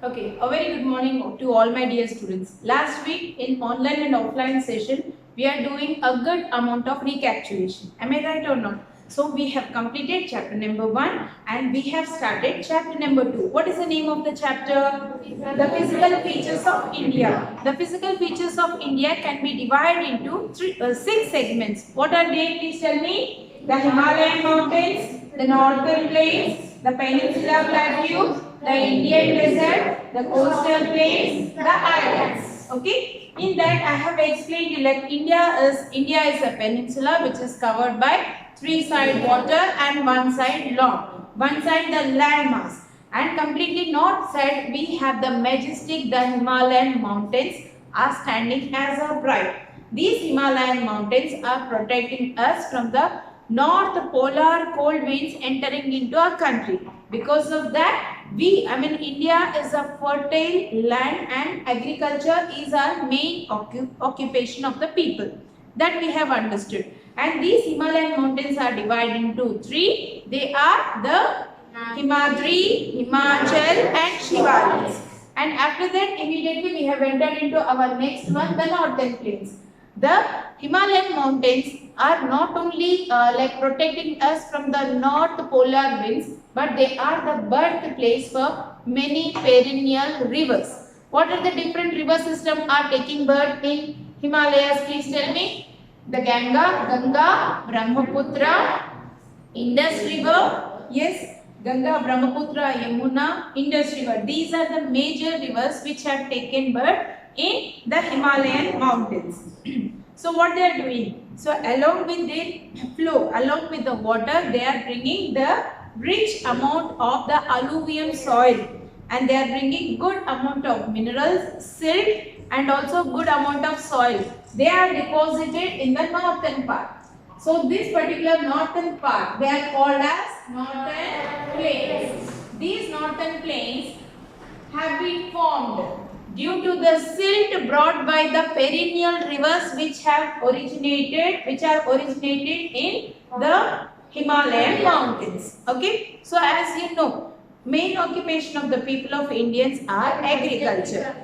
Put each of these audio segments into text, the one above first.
Okay, a very good morning to all my dear students. Last week in online and offline session, we are doing a good amount of recapitulation. Am I right or not? So we have completed chapter number 1 and we have started chapter number 2. What is the name of the chapter? The physical features of India. The physical features of India can be divided into 6 segments. What are they? Please tell me. The Himalayan mountains, the northern plains, the peninsula plateau, the Indian desert, the coastal plains, the islands. Okay. In that I have explained you like India is a peninsula which is covered by 3 side water and 1 side land. One side the land mass and completely north side we have the majestic the Himalayan mountains are standing as a bright. These Himalayan mountains are protecting us from the north polar cold winds entering into our country. Because of that, India is a fertile land and agriculture is our main occupation of the people. That we have understood. And these Himalayan mountains are divided into 3. They are the Himadri, Himachal and Shivalis. And after that, immediately we have entered into our next one, the northern plains. The Himalayan mountains are not only protecting us from the north polar winds, but they are the birthplace for many perennial rivers. What are the different river systems are taking birth in Himalayas? Please tell me. The Ganga, Brahmaputra, Indus River. Yes, Ganga, Brahmaputra, Yamuna, Indus River. These are the major rivers which have taken birth in the Himalayan mountains. So what they are doing? So along with their flow, along with the water, they are bringing the rich amount of the alluvium soil and they are bringing good amount of minerals, silt and also good amount of soil. They are deposited in the northern part. So this particular northern part, they are called as northern plains. These northern plains have been formed due to the silt brought by the perennial rivers which are originated in the Himalayan mountains. Okay. So as you know, main occupation of the people of Indians are agriculture.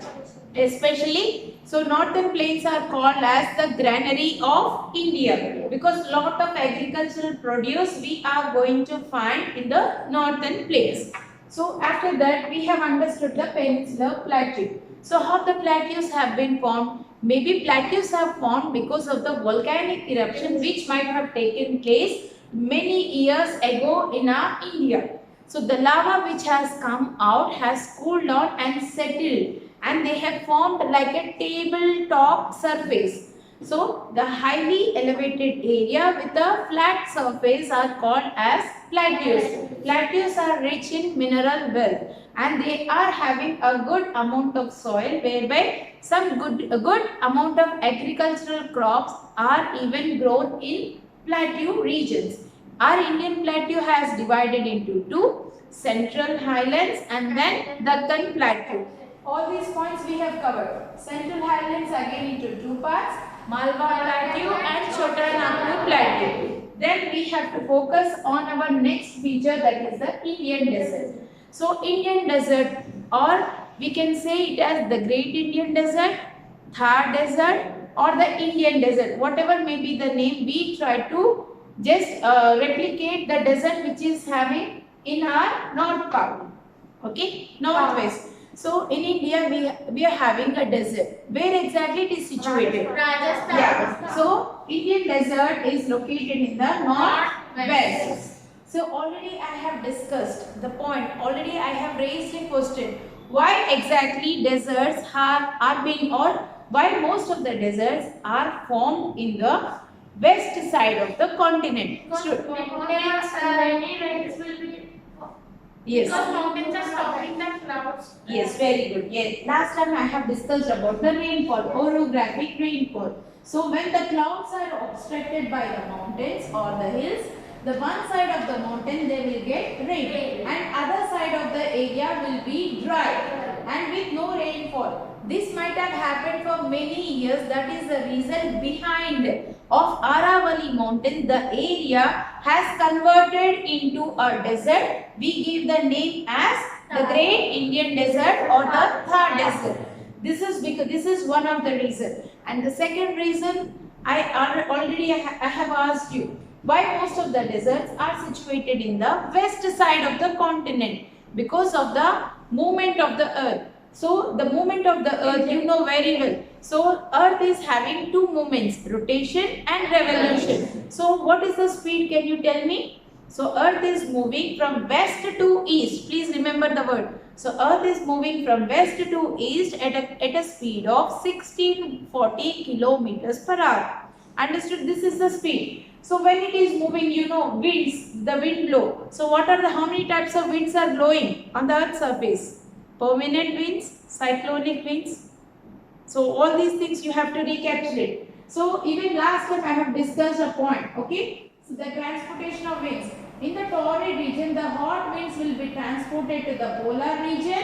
Especially, so northern plains are called as the granary of India because lot of agricultural produce we are going to find in the northern plains. So after that we have understood the peninsular plateau. So how the plateaus have been formed? Maybe plateaus have formed because of the volcanic eruption which might have taken place many years ago in our India. So the lava which has come out has cooled down and settled and they have formed like a tabletop surface. So the highly elevated area with a flat surface are called as plateaus. Plateaus are rich in mineral wealth and they are having a good amount of soil whereby a good amount of agricultural crops are even grown in plateau regions. Our Indian plateau has divided into 2, Central Highlands and then Deccan Plateau. All these points we have covered. Central Highlands again into 2 parts, Malwa Plateau and Chota Nagpur Plateau. Then we have to focus on our next feature, that is the Indian Desert. So Indian Desert, or we can say it as the Great Indian Desert, Thar Desert or the Indian Desert. Whatever may be the name, we try to just replicate the desert which is having in our north part. Okay, northwest. So in India we are having a desert. Where exactly it is situated? Rajasthan. Yeah. So Indian desert is located in the northwest. So already I have discussed the point. Already I have raised a question. Why exactly deserts are being, or why most of the deserts are formed in the west side of the continent? Yes. Because mountains are stopping the clouds. Yes, very good. Yes. Last time I have discussed about the rainfall, orographic rainfall. So when the clouds are obstructed by the mountains or the hills, the one side of the mountain they will get rain and other side of the area will be dry and with no rainfall. This might have happened for many years. That is the reason behind of Aravalli mountain. The area has converted into a desert. We give the name as The Great Indian Desert or the Thar Desert. This is because this is one of the reason. And the second reason I have asked you why most of the deserts are situated in the west side of the continent, because of the movement of the earth. So the movement of the earth you know very well. So earth is having two movements, rotation and revolution. So what is the speed, can you tell me? So earth is moving from west to east. Please remember the word. So earth is moving from west to east at a speed of 1640 kilometers per hour. Understood? This is the speed. So when it is moving, you know, winds, the wind blow. So what are the, how many types of winds are blowing on the earth's surface? Permanent winds, cyclonic winds. So all these things you have to recapitulate. So even last time I have discussed a point, okay? So the transportation of winds. In the torrid region, the hot winds will be transported to the polar region,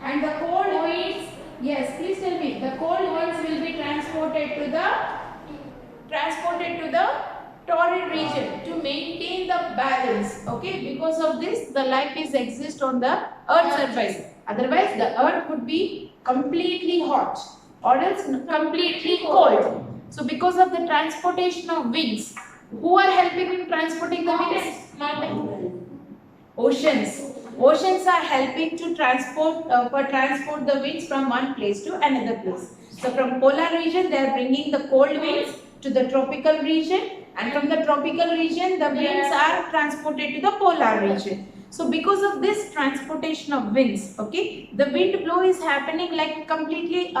and the cold winds, yes, please tell me, the cold winds will be transported to the torrid region to maintain the balance, okay? Because of this, the life is exist on the earth's surface. Otherwise, the earth would be completely hot or else completely cold. So because of the transportation of winds, who are helping in transporting the winds? Oceans. Oceans are helping to transport the winds from one place to another place. So from polar region, they are bringing the cold winds to the tropical region, and from the tropical region, the winds are transported to the polar region. So because of this transportation of winds, okay, the wind blow is happening like completely,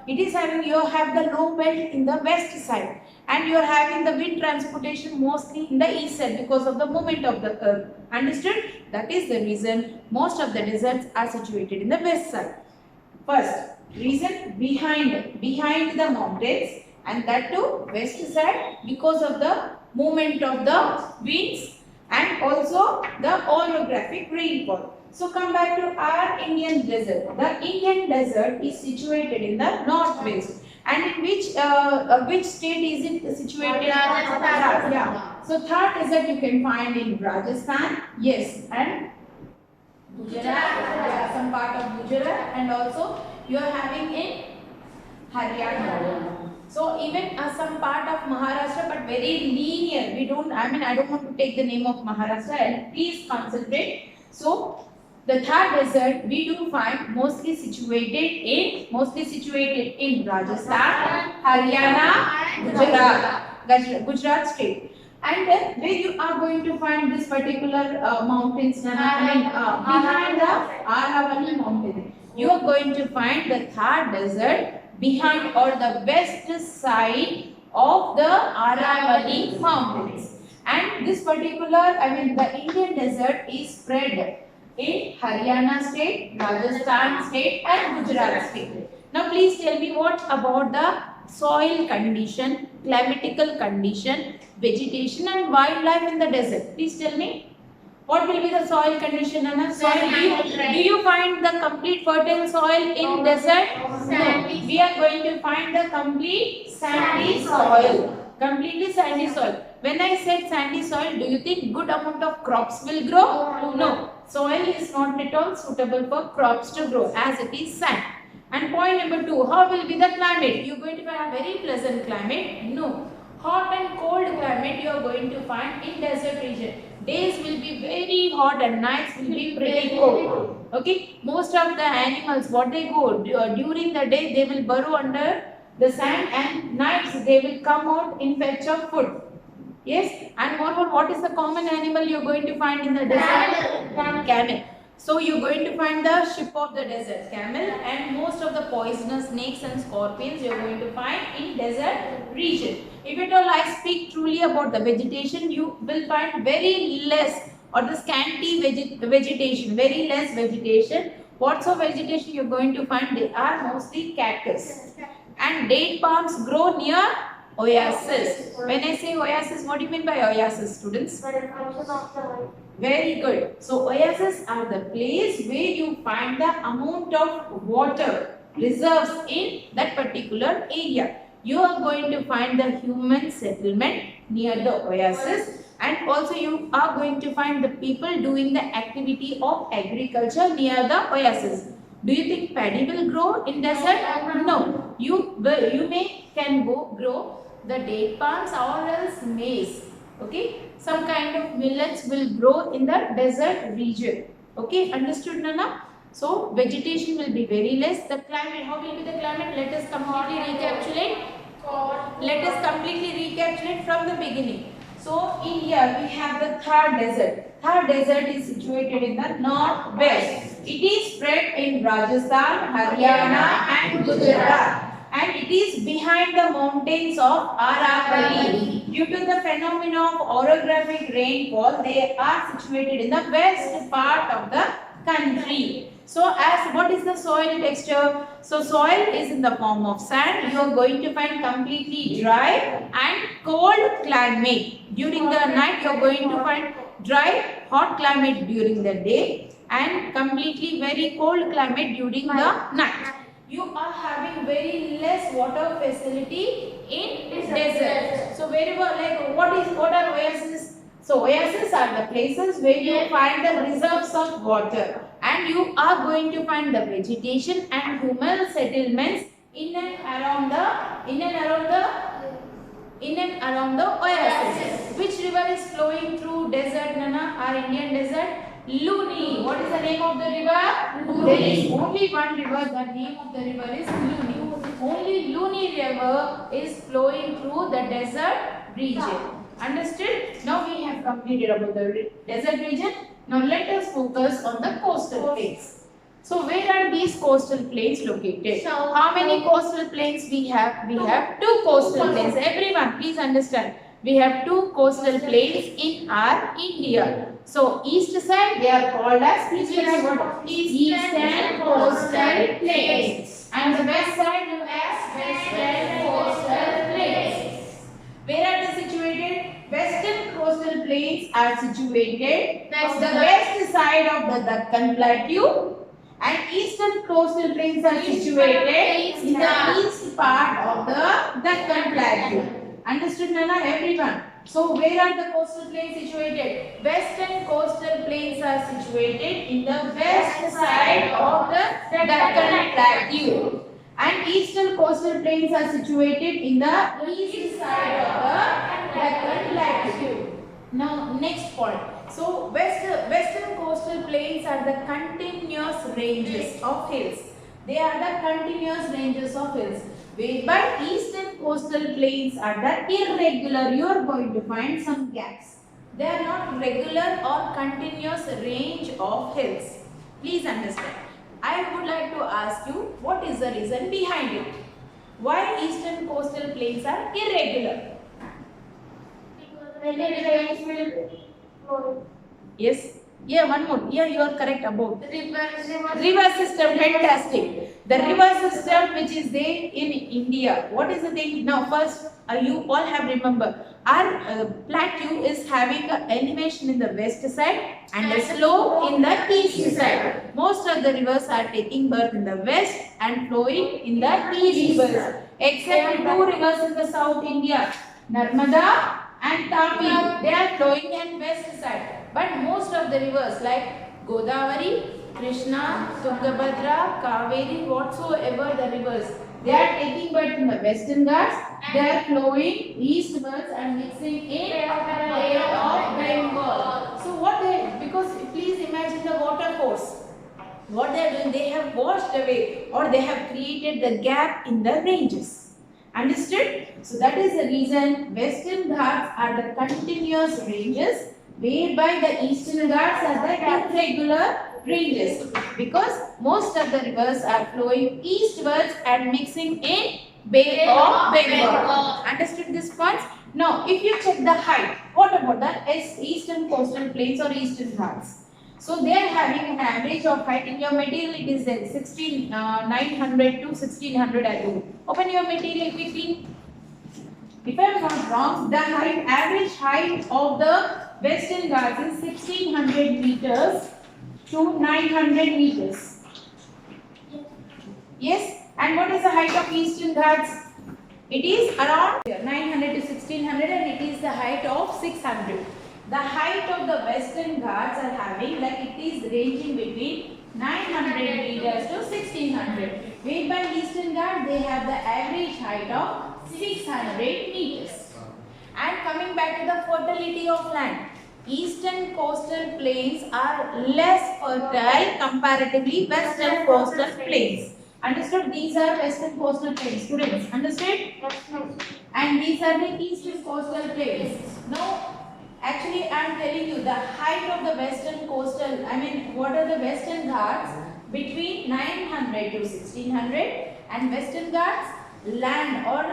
it is having, you have the low belt in the west side, and you are having the wind transportation mostly in the east side because of the movement of the earth. Understood? That is the reason most of the deserts are situated in the west side. First reason, behind the mountains, and that too west side because of the movement of the winds and also the orographic rainfall. So come back to our Indian desert. The Indian desert is situated in the northwest. And in which state is it situated? Rajasthan. Yeah. So Thar desert you can find in Rajasthan. Yes. And Gujarat. Yeah, some part of Gujarat, and also you are having in Haryana. So even some part of Maharashtra, but very linear. We don't, I don't want to take the name of Maharashtra, and please concentrate. So the Thar desert we do find mostly situated in Rajasthan, Haryana, Gujarat state. And where you are going to find this particular mountains, behind the Aravalli mountain, you are going to find the Thar desert behind or the west side of the Aravalli mountains. And this particular, the Indian desert is spread in Haryana state, Rajasthan state and Gujarat state. Now please tell me what about the soil condition, climatical condition, vegetation and wildlife in the desert. Please tell me. What will be the soil condition, Anna? Soil, do you find the complete fertile soil in desert? No. We are going to find the complete sandy soil. Completely sandy soil. When I said sandy soil, do you think good amount of crops will grow? No. Soil is not at all suitable for crops to grow as it is sand. And point number 2, how will be the climate? You are going to find a very pleasant climate? No. Hot and cold climate you are going to find in desert region. Days will be very hot and nights will be pretty cold. Okay, most of the animals, what they go during the day, they will burrow under the sand, and nights they will come out in fetch of food. Yes, and moreover, what is the common animal you are going to find in the desert? Camel. So you are going to find the ship of the desert, camel, and most of the poisonous snakes and scorpions you are going to find in desert region. If at all I speak truly about the vegetation, you will find very less or the scanty vegetation, very less vegetation. What's of vegetation you are going to find? They are mostly cactus. And date palms grow near oasis. When I say oasis, what do you mean by oasis, students? Very good. So oases are the place where you find the amount of water reserves in that particular area. You are going to find the human settlement near the oasis. And also you are going to find the people doing the activity of agriculture near the oasis. Do you think paddy will grow in desert? No. You may can go grow the date palms or else maize. Okay. Some kind of millets will grow in the desert region. Okay. Understood, Nana? So vegetation will be very less. The climate, how will be the climate? Let us completely recapitulate. Let us completely recapitulate from the beginning. So in here we have the Thar Desert. Thar Desert is situated in the northwest. It is spread in Rajasthan, Haryana and Gujarat. And it is behind the mountains of Aravalli. Due to the phenomenon of orographic rainfall, they are situated in the west part of the country. So as what is the soil texture? So soil is in the form of sand. You are going to find completely dry and cold climate. During the night you are going to find dry, hot climate during the day and completely very cold climate during the night. You are having very less water facility in desert. So wherever like what are oases? So oases are the places where you find the reserves of water and you are going to find the vegetation and human settlements in and around the oasis. Which river is flowing through desert, Nana? Our Indian desert? Luni. What is the name of the river? There is only one river. The name of the river is Luni. Only Luni river is flowing through the desert region. Understood? Now we have completed about the desert region. Now let us focus on the coastal plains. So where are these coastal plains located? So how many coastal plains we have? We have two coastal plains. Everyone, please understand. We have two coastal plains in our India. So east side they are called as, please what? Eastern coastal plains. And the west side you have western coastal plains. Where are they situated? Western coastal plains are situated on the west side of the Deccan Plateau and eastern coastal plains are situated in the east part of the Deccan Plateau. Understood, Nana? Everyone. So where are the coastal plains situated? Western coastal plains are situated in the west side of the Deccan Plateau. And eastern coastal plains are situated in the east side of the Deccan Plateau. Now, next point. So, western coastal plains are the continuous ranges of hills. They are the continuous ranges of hills. Whereby eastern coastal plains are the irregular. You are going to find some gaps. They are not regular or continuous range of hills. Please understand. I would like to ask you, what is the reason behind it? Why eastern coastal plains are irregular? Yes. Yeah, one more. Yeah, you are correct about river system. Fantastic. The river system which is there in India. What is the thing? Now, first, you all have remember. Our plateau is having an elevation in the west side and a slope in the east side. Most of the rivers are taking birth in the west and flowing in the east rivers. Except two rivers in the South India, Narmada and Tapi. They are flowing in west side. But most of the rivers like Godavari, Krishna, Tungabhadra, Kaveri, whatsoever the rivers, they are taking birth in the Western Ghats. They are flowing eastwards and mixing in Bay of Bengal. So what they, because please imagine the water force. What they are doing, they have washed away or they have created the gap in the ranges. Understood? So that is the reason Western Ghats are the continuous ranges, whereby the Eastern Ghats are the irregular ranges, because most of the rivers are flowing eastwards and mixing in Bay of Bengal. Understood this point? Now, if you check the height, what about the Eastern coastal plains or Eastern Ghats? So they are having an average of height in your material. It is 900 to 1600 I Open your material quickly. If I am not wrong, the average height of the Western Ghats is 1600 meters to 900 meters. Yes? And what is the height of Eastern Ghats? It is around 900 to 1600 and it is the height of 600. The height of the Western Ghats are having, like it is ranging between 900 meters to 1600. Whereas Eastern Ghats, they have the average height of 600 meters. And coming back to the fertility of land, eastern coastal plains are less fertile comparatively western coastal plains. Understood? These are western coastal plains. Students, understood? And these are the eastern coastal plains. Now, actually, I am telling you the height of the western coastal, what are the western Ghats between 900 to 1600, and western Ghats land or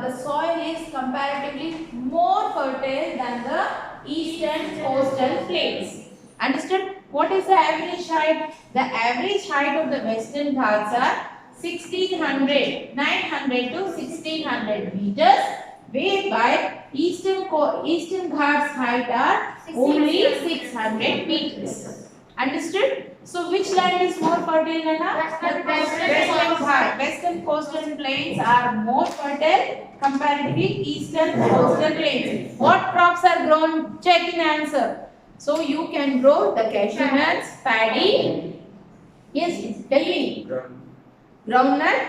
the soil is comparatively more fertile than the eastern coastal plains. Understood? What is the average height? The average height of the western Ghats are 900 to 1600 meters, whereby eastern Ghats height are only 600 meters. Understood? So which land is more fertile, Nana? Western coastal plains are more fertile comparatively eastern coastal plains. What crops are grown? Check in answer. So you can grow the cashew nuts, paddy. Yes, tell me. Groundnut.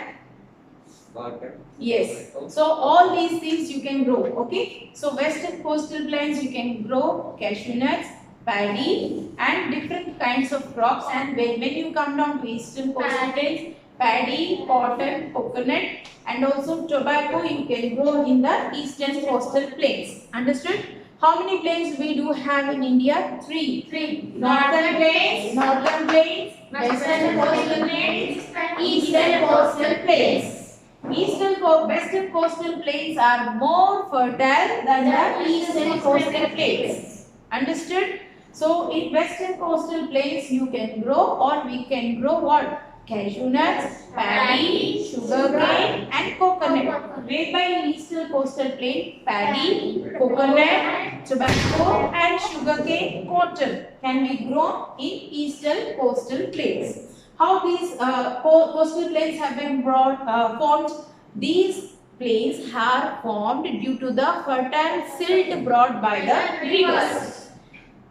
Yes. So all these things you can grow. Okay. So western coastal plains you can grow cashew nuts, paddy, and different kinds of crops. And when you come down to eastern coastal plains, paddy, cotton, coconut, and also tobacco you can grow in the eastern coastal plains. Understood? How many plains we do have in India? Three. Northern plains, western coastal plains, eastern coastal plains. Western coastal plains are more fertile than the eastern coastal plains. Understood? So in western coastal plains you can grow, or we can grow what? Cashew nuts, paddy, sugarcane, and coconut. Whereby in eastern coastal plain, paddy, coconut, tobacco, and sugarcane, cotton can be grown in eastern coastal plains. How these coastal plains have been formed? These plains are formed due to the fertile silt brought by the rivers.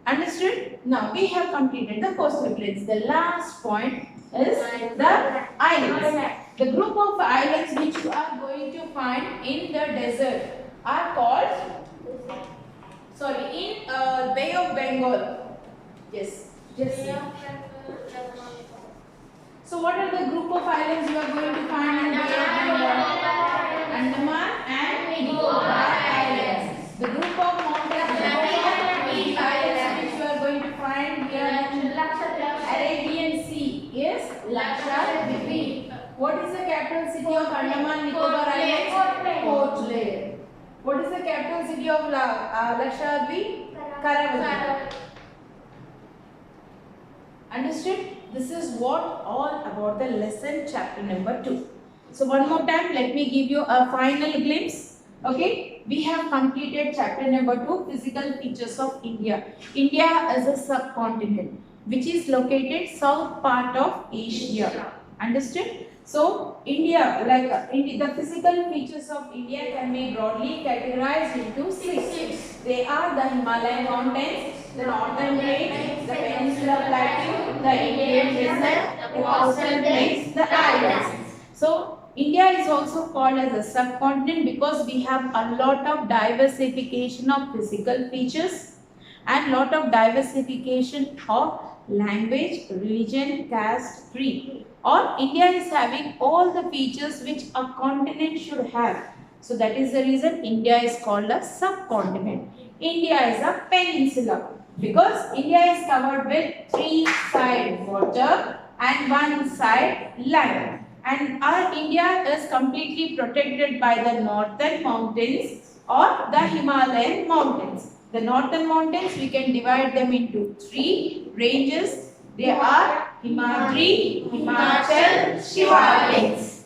Understood? Now we have completed the coastal plains. The last point is the islands. The group of islands which you are going to find in the desert are called, in Bay of Bengal. Yes. So what are the group of islands you are going to find in Bay of Bengal? Andaman and Nicobar Islands. The group of mountains, islands which you are going to find here in Arabian Sea is Lakshadweep. What is the capital city of Andaman Nicobar Islands? Port Blair. What is the capital city of Lakshadweep? Karavali. Understood? This is what all about the lesson chapter number 2. So one more time, let me give you a final glimpse. Okay, we have completed chapter number 2, physical features of India. India is a subcontinent which is located south part of Asia. Understood? So India, the physical features of India can be broadly categorized into 6. They are the Himalayan mountains, the northern plains, the peninsular plateau, the Indian desert, the coastal plains, the islands. So India is also called as a subcontinent because we have a lot of diversification of physical features and lot of diversification of language, religion, caste, creed. Or India is having all the features which a continent should have. So that is the reason India is called a subcontinent. India is a peninsula because India is covered with 3 sides water and 1 side land. And our India is completely protected by the northern mountains or the Himalayan mountains. The northern mountains, we can divide them into 3 ranges. They are Himadri, Himachal, Shivaliks.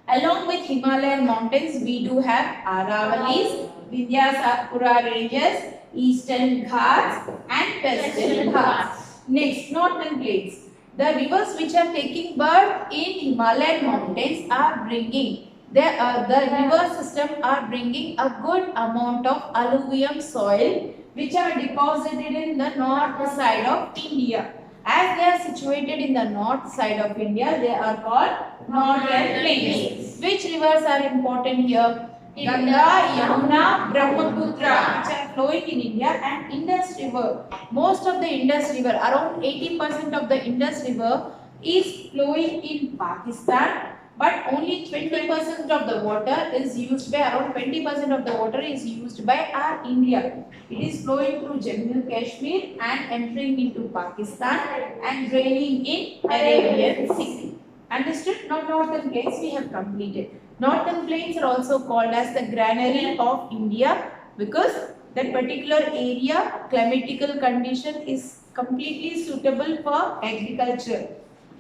Along with Himalayan mountains, we do have Aravalis, Vindhya Satpura ranges, Eastern Ghats, and Western Ghats. Next, northern plains. The rivers which are taking birth in Himalayan mountains are bringing, the river system are bringing a good amount of alluvium soil which are deposited in the north side of India. As they are situated in the north side of India, they are called northern plains. Which rivers are important here? Ganga, Yamuna, Brahmaputra, which are flowing in India, and Indus River. Most of the Indus River, around 80% of the Indus River is flowing in Pakistan, but only 20% of the water is used by, around 20% of the water is used by our India. It is flowing through Jammu Kashmir and entering into Pakistan and draining in Arabian Sea. Understood? Now northern plains we have completed. Northern plains are also called as the granary of India because that particular area climatical condition is completely suitable for agriculture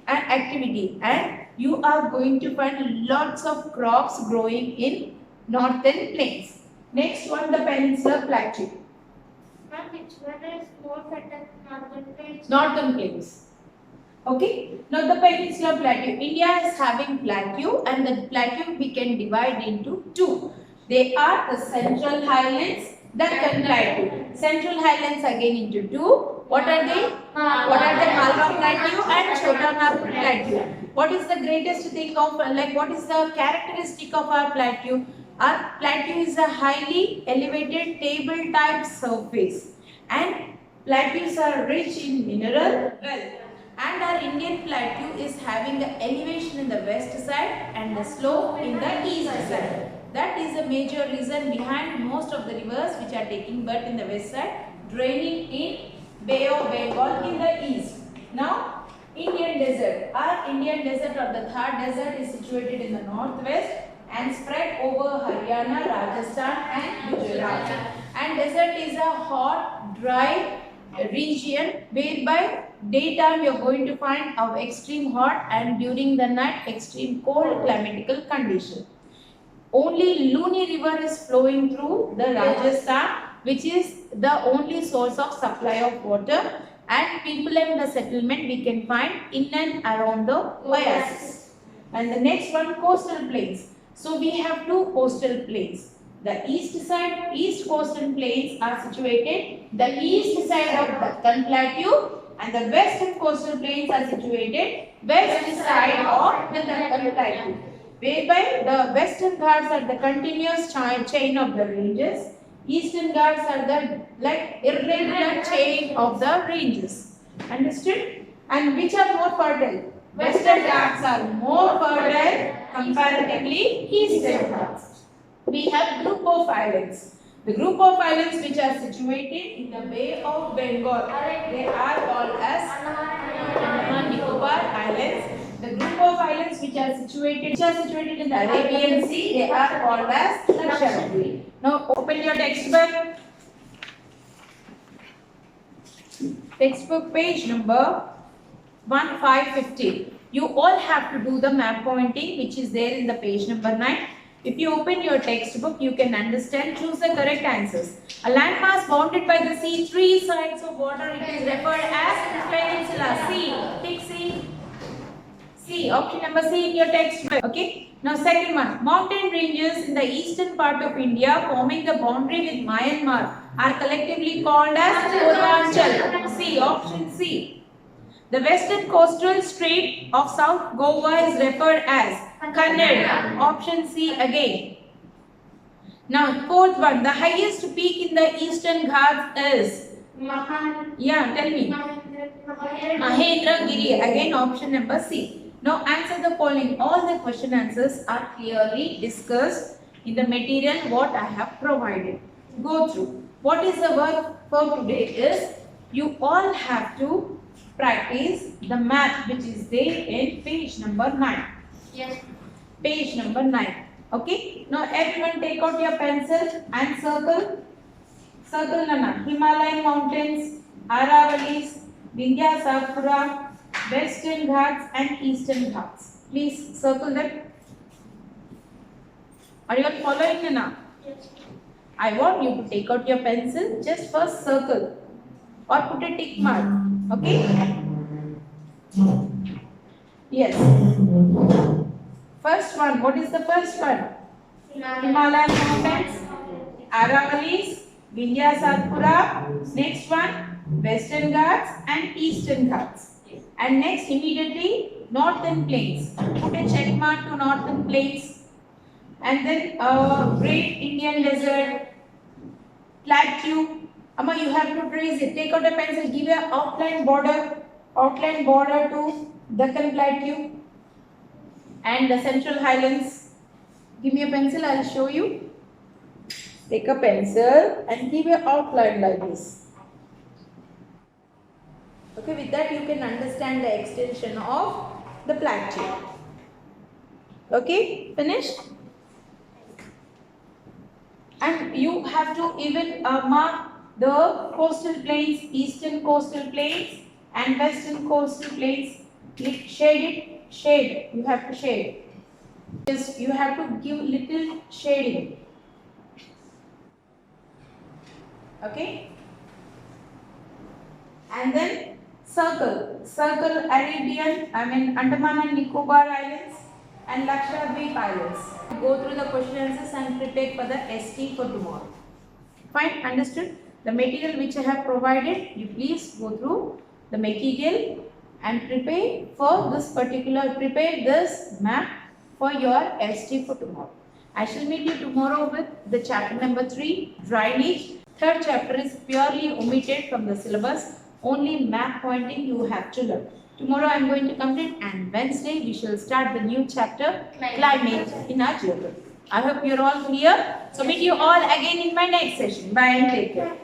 and activity, and you are going to find lots of crops growing in northern plains. Next one, the Peninsular Plateau. Ma'am, which one is more fertile, northern plains? Northern plains. Okay. Now the Peninsular Plateau. India is having plateau, and the plateau we can divide into two. They are the Central Highlands, Deccan Plateau. Central Highlands again into two. What are they? What are the Malwa Plateau and Chota Nagpur Plateau? What is the greatest thing of, what is the characteristic of our plateau? Our plateau is a highly elevated table type surface, and plateaus are rich in mineral wealth. And our Indian plateau is having the elevation in the west side and the slope in the east side. That is a major reason behind most of the rivers which are taking birth in the west side, draining in Bay of Bengal in the east. Now, Indian desert. Our Indian desert, or the Thar desert, is situated in the northwest and spread over Haryana, Rajasthan and Gujarat. And desert is a hot, dry region where by daytime you are going to find of extreme hot and during the night extreme cold climatical condition. Only Luni river is flowing through the Rajasthan, which is the only source of supply of water, and people and the settlement we can find in and around the oasis. And the next one, coastal plains. So we have two coastal plains. The east coastal plains are situated the east side of Deccan Plateau, and the western coastal plains are situated west side of the Deccan Plateau, whereby the western Ghats are the continuous chain of the ranges, eastern Ghats are the irregular chain of the ranges. Understood? And which are more fertile? Western Ghats are more fertile comparatively eastern Ghats. We have group of islands. The group of islands which are situated in the Bay of Bengal, they are called as Andaman Nicobar Islands. The group of islands which are situated in the Arabian Sea, they are called as Lakshadweep. Now open your textbook. Textbook page number 1550. You all have to do the map pointing which is there in the page number 9. If you open your textbook, you can understand. Choose the correct answers. A landmass bounded by the sea, three sides of water, it is referred as peninsula. C. Take C. C. Option number C in your textbook. Okay. Now second one. Mountain ranges in the eastern part of India forming the boundary with Myanmar are collectively called as Purvanchal. C. Option C. The western coastal strait of South Goa is referred as Kannada. Option C again. Now fourth one. The highest peak in the eastern Ghats is? Yeah, tell me. Mahendragiri. Again option number C. Now answer the following. All the question answers are clearly discussed in the material what I have provided. Go through. What is the work for today is you all have to practice the math which is there in page number 9. Yes. Page number 9. Okay. Now everyone take out your pencil and circle. Circle Nana. Himalayan mountains, Aravalis, Vindhya Sakura, Western Ghats and Eastern Ghats. Please circle them. Are you all following Nana? Yes. I want you to take out your pencil, just first circle or put a tick mark. Okay? Yes. First one, what is the first one? Himalayan mountains, Aravalis, Vindhya Satpura. Next one, Western Ghats and Eastern Ghats. And next, immediately, Northern Plains. Put a check mark to Northern Plains. And then Great Indian Desert, Plateau. Amma, you have to trace it. Take out a pencil. Give an outline border to Deccan Plateau and the Central Highlands. Give me a pencil. I'll show you. Take a pencil and give an outline like this. Okay, with that you can understand the extension of the plateau. Okay, finished? And you have to even mark the coastal plains, eastern coastal plains and western coastal plains. Shade it, shade. You have to shade. Just you have to give little shading. Okay? And then circle Arabian, Andaman and Nicobar Islands and Lakshadweep Islands. Go through the question answers and prepare for the ST for tomorrow. Fine, understood? The material which I have provided, you please go through the material and prepare this map for your ST for tomorrow. I shall meet you tomorrow with the chapter number 3, drainage. Third chapter is purely omitted from the syllabus. Only map pointing you have to learn. Tomorrow I am going to complete, and Wednesday we shall start the new chapter, climate in our geography. I hope you are all clear. So meet you all again in my next session. Bye and take care.